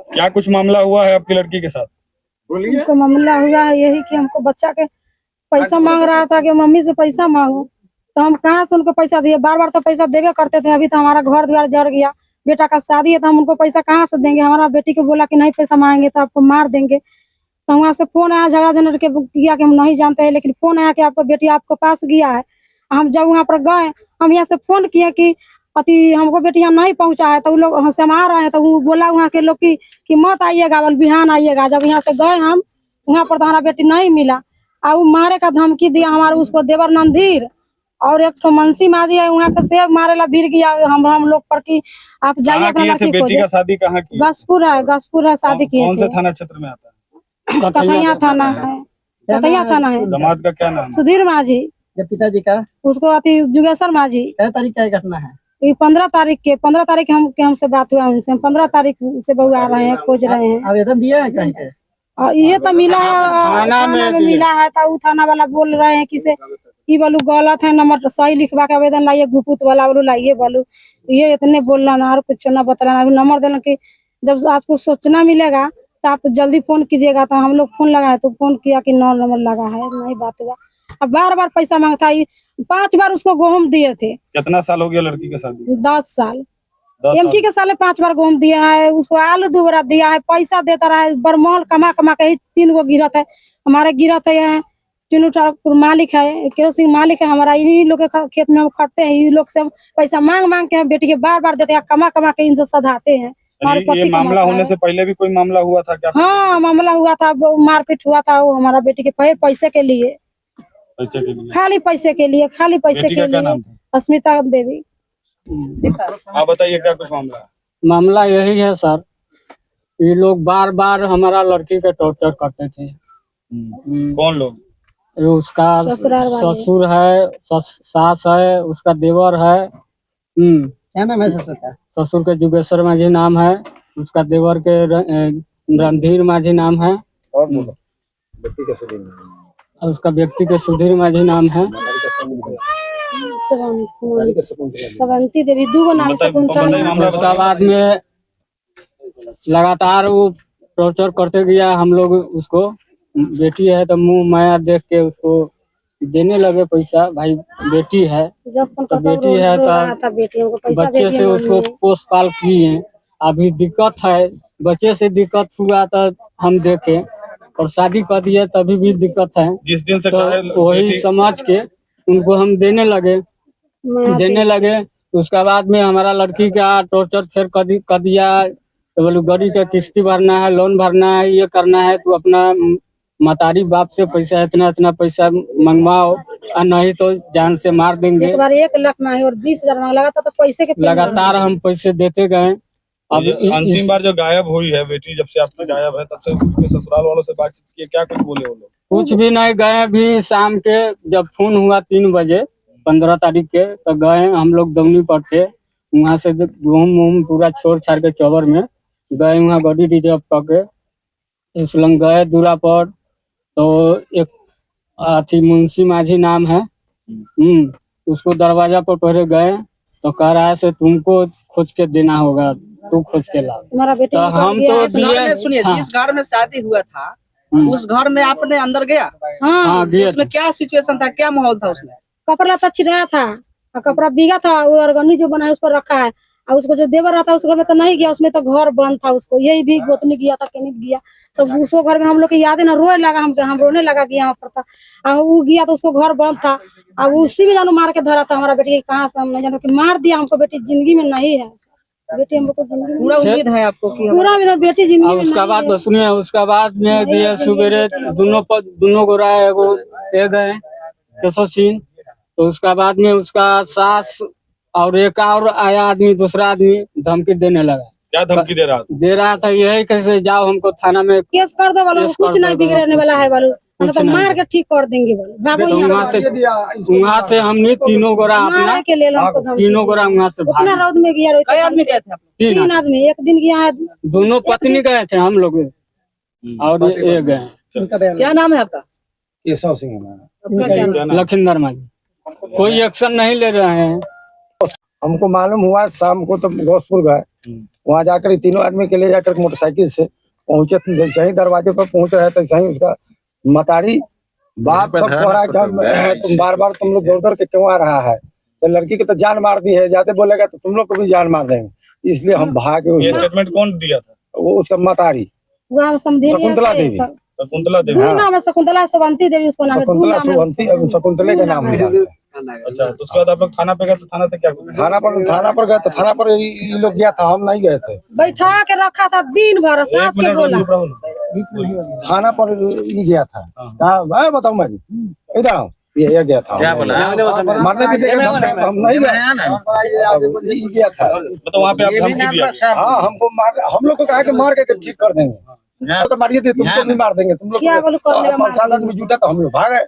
क्या कुछ मामला हुआ है आपकी लड़की के साथ? बोलिए। हमको मामला हुआ है यही कि हमको बच्चा के पैसा मांग रहा था कि मम्मी से पैसा मांगो, तो हम कहाँ से उनको पैसा दिए। बार बार तो पैसा देवे करते थे, अभी तो हमारा घर द्वार जर गया, बेटा का शादी है तो हम उनको पैसा कहाँ से देंगे। हमारा बेटी को बोला कि नहीं पैसा मांगेंगे तो आपको मार देंगे। तो वहाँ से फोन आया, झगड़ा झंझट के किया कि हम नहीं जानते हैं, लेकिन फोन आया कि आपका बेटी आपके पास गया है। हम जब वहाँ पर गए, हम यहाँ से फोन किए कि पति हमको बेटी यहाँ नहीं पहुँचा है, तो वो लोग हमसे मार रहे हैं। तो वो बोला वहाँ के लोग कि मत आइएगा, बल बिहान आइएगा। जब यहाँ से गए हम वहाँ पर तो हमारा बेटी नहीं मिला, और वो मारे का धमकी दिया हमारे उसको देवर नंदीर और एक तो मनसी माजी है वहाँ का, से मारे ला भीड़ गया हम लोग पर कि आप जाइए अपना लड़की को। बेटी का शादी कहाँ की? गसपुर है शादी किए थे। कौन से थाना क्षेत्र में आता है? कथैया थाना है, कथैया थाना है। दामाद का क्या नाम? सुधीर माझी। पिताजी का उसको अति जुगेश्वर माझी। क्या तारीख का घटना है? ये 15 तारीख हमसे बात हुआ उनसे। हम 15 तारीख से बउआ रहे हैं, खोज रहे हैं। आवेदन दिया है कहीं पे? ये तो मिला है थाना में मिला है, तो थाना वाला बोल रहे हैं कि से ये बोलू गलत है, नंबर सही लिखवा के आवेदन लाइए, गुपुत वाला बोलू लाइए बोलू। ये इतने बोलना ना और कुछ ना बताना। नंबर देना कि जब आपको सूचना मिलेगा तो आप जल्दी फोन कीजिएगा। तो हम लोग फोन लगाए तो फोन किया कि 9 नंबर लगा है, नहीं बात हुआ। अब बार बार पैसा मांगता है। 5 बार उसको गेहूं दिए थे। कितना साल हो गया लड़की के शादी? 10 साल। एमकी के साले 5 बार गेहूं दिया है, उसको आलू 2 बार दिया है, पैसा देता रहा है। बरमहल कमा कमा के 3 गो गिरत है। हमारे गिरत है चुनू ठाकुर मालिक है, केशव सिंह मालिक है हमारा। इन्हीं लोग के खेत में हम खटते हैं। इन लोग से पैसा मांग मांग के हम बेटी के बार बार देते हैं, कमा कमा के इनसे सधाते हैं। ये मामला होने से पहले भी कोई मामला हुआ था क्या? हाँ मामला हुआ था, मारपीट हुआ था वो हमारा बेटी के पैसे के लिए, खाली पैसे के लिए, खाली पैसे के लिए। अस्मिता देवी। आप बताइए क्या कुछ मामला? मामला यही है सर, ये लोग बार बार हमारा लड़की का टॉर्चर करते थे। कौन लोग? उसका ससुर है, सास है, उसका देवर है। क्या नाम है ससुर का? ससुर के जुगेश्वर माझी नाम है, उसका देवर के रणधीर माझी नाम है, और उसका व्यक्ति के सुधीर माझी नाम है। सवंती देवी 2 नाम से। उसका बाद में लगातार वो टॉर्चर करते गया। हम लोग उसको, बेटी है तो मुंह माया देख के उसको देने लगे पैसा। भाई बेटी है तो बेटी है तो बच्चे से उसको पोस पाल किए। अभी दिक्कत है, बच्चे से दिक्कत हुआ तो हम देखे, और शादी कर दिए तभी भी दिक्कत है। जिस दिन से तो वही समझ के उनको हम देने लगे। उसके बाद में हमारा लड़की का टॉर्चर फिर कर दिया। तो बोलो गाड़ी का किस्ती भरना है, लोन भरना है, ये करना है, तो अपना मतारी बाप से पैसा इतना पैसा मंगवाओ, और नहीं तो जान से मार देंगे। एक बार 1 लाख मांगे और 20,000 मांग लगा तो पैसे के लगातार हम पैसे देते गए। अब अंतिम बार जो गायब हुई है बेटी, जब से आपने गायब है तब से उसके ससुराल वालों से बातचीत की, क्या कुछ बोले वो लोग? कुछ भी नहीं। गए भी शाम के जब फोन हुआ 3 बजे 15 तारीख के, तो गए हम लोग दौनी पर थे। वहाँ से घूम पूरा छोड़ छाड़ के चौबर में गए, वहाँ गाड़ी रिजर्व करके उस लंग गए दूरा पर। तो एक अथी मुंशी माझी नाम है, उसको दरवाजा पर पहले गए तो कह रहा है से तुमको खोज के देना होगा, तू खोज के ला। तो हम तो दिए। सुनिए, जिस घर में शादी हुआ था उस घर में आपने अंदर गया? हाँ गया। उसमें क्या सिचुएशन था, क्या माहौल था उसमें? कपड़ा तो छिड़ा था, कपड़ा भीगा था, वो अरगनी जो बना है उस पर रखा है। और उसको जो देवर रहता उस घर में तो नहीं गया, उसमें तो घर बंद था। उसको यही भी गोतनी गया था कि नहीं गया, सब उसको घर में हम लोग की याद है ना, रोए लगा हम रोने लगा कि यहाँ पर था। वो गया तो उसको घर बंद था, और उसी में जानो मार के धरा था हमारा बेटी। कहाँ से हम नहीं जानो कि मार दिया हमको। बेटी जिंदगी में नहीं है, बेटी हम लोग को जिंदगी में पूरा उम्मीद है आपको कि पूरा बेटी जिंदगी में। उसका बाद सुनिए, उसका बाद में दिए सवेरे दोनों गोरा एगो ले गए केशव सिंह। तो उसका बाद में उसका सास और एक और आया आदमी, दूसरा आदमी धमकी देने लगा। क्या धमकी दे रहा था? यही कैसे जाओ हमको थाना में केस कर दो बोलो, कुछ नहीं बिगड़ने वाला है बोलो, तो मार के ठीक कर देंगे बोलो। वहाँ से हमने तीनों गोरा अपना तीनों गोरा वहाँ से अपना रोड में गया। कई आदमी गए थे? 3 आदमी एक दिन गया है। दोनों पत्नी गए थे हम लोग, और ये गए। क्या नाम है आपका? केशव सिंह। लखिंदर माझी। कोई एक्शन नहीं ले रहे हैं। हमको मालूम हुआ शाम को तो घोषपुर गए, वहां जाकर तीनों आदमी के ले जाकर मोटरसाइकिल से पहुंचे, जैसे ही दरवाजे पर पहुंच रहे थे सही उसका मतारी बाप सब कह रहा है तुम बार बार तुम लोग दौड़ के क्यों आ रहा है, तो लड़की की तो जान मार दी है, जाते बोलेगा तो तुम लोग को भी जान मार देंगे, इसलिए हम भागे। ये स्टेटमेंट कौन दिया था? वो उसका मतारी वह समझिए शकुंतला देवी। शकुंतला देवी। दो नाम है, शकुंतला सुवंती देवी उसको नाम है, दो शकुंतला नाम है सुवंती शकुंतले के नाम है। अच्छा, तो उसके बाद आप लोग थाना पे गए, तो थाना पे क्या हुआ? थाना पर गए तो थाना पर ये लोग गया था, हम नहीं गए थे। बैठा के रखा था दिन भर, एक सास के मिनट बोला रुक रहा हूँ। थाना पर ये गया था, कहा बताओ मैं इधर आओ, ये गया था, क्या बोला? मरने भी देगा हम नहीं गए, ये गया था। मतलब वहाँ पे आप धमकी दिया? हाँ, हमको मार, हम लोग को कहा कि मार के ठीक कर देंगे, तो मारिए थे, तुमको भी मार देंगे, तुम लोग क्या बोलो कर लिया, मार 5-7 आदमी जुटा तो हम लोग भागे।